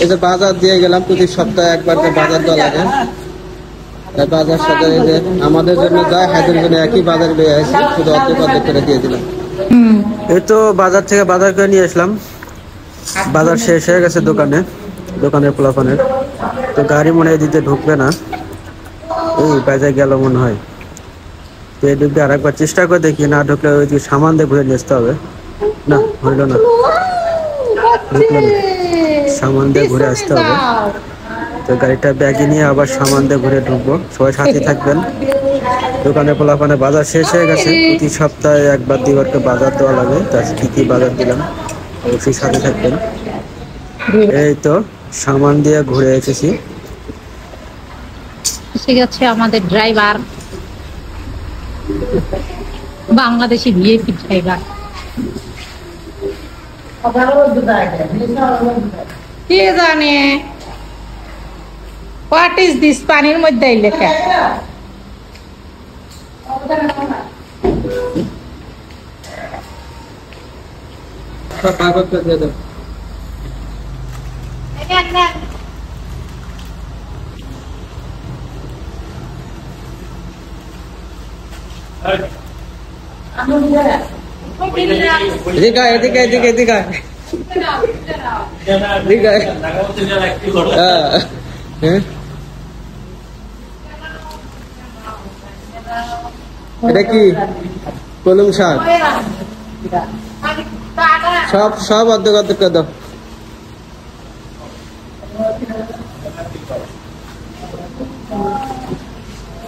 এই যে বাজার দিয়ে গেলাম, প্রতি সপ্তাহে একবার করে বাজার দেওয়া লাগে। বাজার সাথে এই যে আমাদের জন্য যায়, হাতের জন্য একই বাজার নিয়ে আসি, শুধু অর্ধেক অর্ধেক করে দিয়ে দিলাম। এই তো বাজার থেকে বাজার করে নিয়ে আসলাম। বাজার শেষ হয়ে গেছে দোকানের পোলাপানের। তো গাড়ি মনে হয় দিতে ঢুকবে না, এই বাজার গেল মনে হয়। তো এই দিকে আর একবার চেষ্টা করে দেখি, না ঢুকলে ওই সামান দিয়ে ঘুরে নিয়ে আসতে হবে। না হইল না, ঢুকলো না, সামান দিয়ে ঘুরে আসতে হবে। তো গাড়িটা ব্যাগে নিয়ে আবার সামান দিয়ে ঘুরে ঢুকবো। সবাই সাথে থাকবেন। দোকানে পোলাপানে বাজার শেষ হয়ে গেছে, প্রতি সপ্তাহে একবার দুইবার করে বাজার দেওয়া লাগে। তার কি কি বাজার দিলাম অবশ্যই সাথে থাকবেন। এই তো সামান দিয়ে ঘুরে এসেছি। ঠিক আছে, আমাদের ড্রাইভার বাংলাদেশি ভিআইপি ড্রাইভার। কে জানে হোয়াট ইজ দিস, পানির মধ্যে লেখা। এদিকে এদিকে এদিকে এদিকে এটা কি কলম শাক? সব সব অর্ধেক অর্ধেক করে দাও।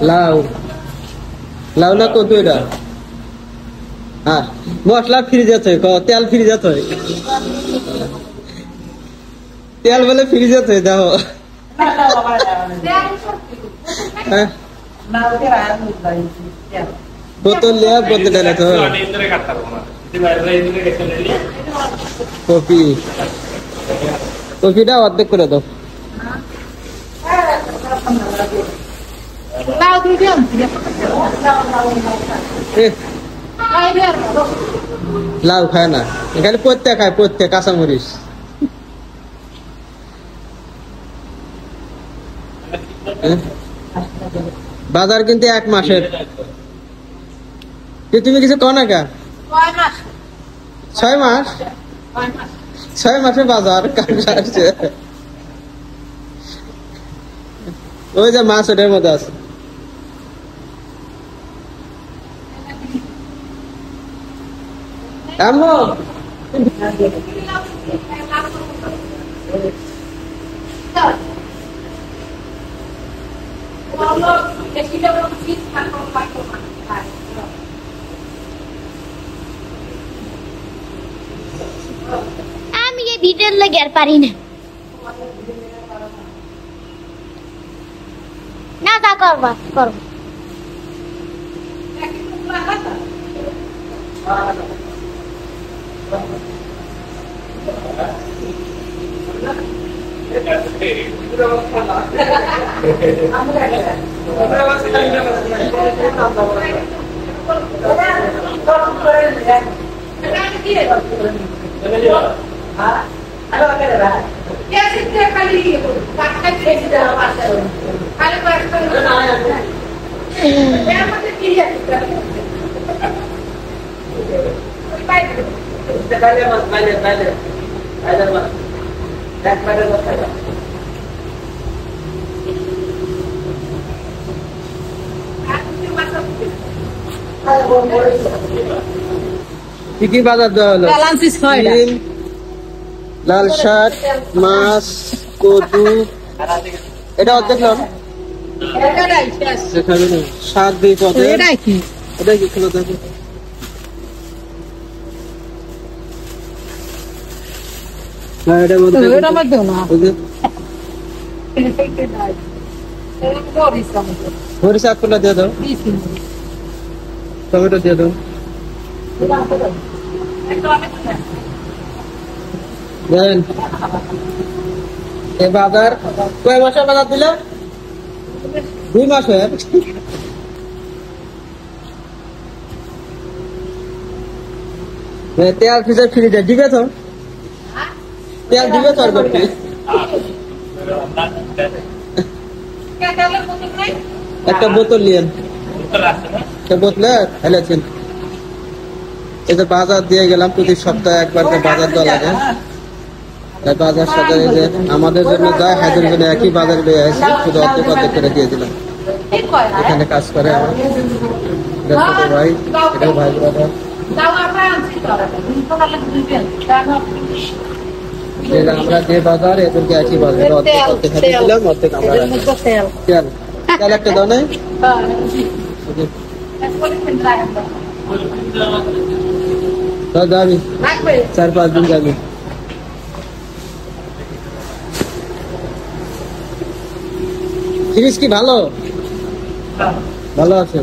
লাউ লাউ না কত এটা? হ্যাঁ, মশলা ফ্রিজ আছে, তেল ফ্রিজ আছে, তেল বলে ফ্রিজ আছে। দেখো বোতল লিয়া বোতল ডালে তো কপি, কপিটা অর্ধেক করে দাও। লাউ খায় না, এখানে পড়তে খায়, পড়তে কাঁচামরিচ। বাজার কিন্তু 1 মাসের। তুমি কিছু কও না কে? 6 মাস, 6 মাসের বাজার আসছে। ওই যে মাছ ওটার মধ্যে আছে। আম্মু আমি এই ভিডিওর লাগে আর পারি না। না তা করবা করো। কি কি বাজার দেওয়া হলো? লাল শাক, মাছ, কদু, এটা অর্ধেক নাম শাক দিই পথে। এটাই কি খেলো দেখো। মরিচ এক কিলো দিয়ে দাও, টমেটো দিয়ে দাও। এই বাজার কয় মাসের বাজার দিল? 2 মাসের। তেল ফ্রিজে দিবে তো, তেল দিবে তো আর একটা বোতল নিয়েন, একটা বোতলে ফেলেছেন। এই যে বাজার দিয়ে গেলাম, প্রতি সপ্তাহে একবার করে বাজার দেওয়া লাগে। তাই বাজার সাথে এই যে আমাদের জন্য যায়, হাজার জন্য একই বাজার নিয়ে আসি, শুধু অর্ধেক অর্ধেক করে দিয়ে দিলাম। এখানে কাজ করে আমার ছোট ভাই, এটাও ভাই ব্রাদার। আমরা যে বাজার, এদেরকে একই বাজার, অর্ধেক অর্ধেক হাতে দিলাম, অর্ধেক আমরা রাখলাম। তেল তেল একটা দাও নাই? যাবি 4-5 দিন যাবি। ফ্রিজ কি ভালো? ভালো আছে।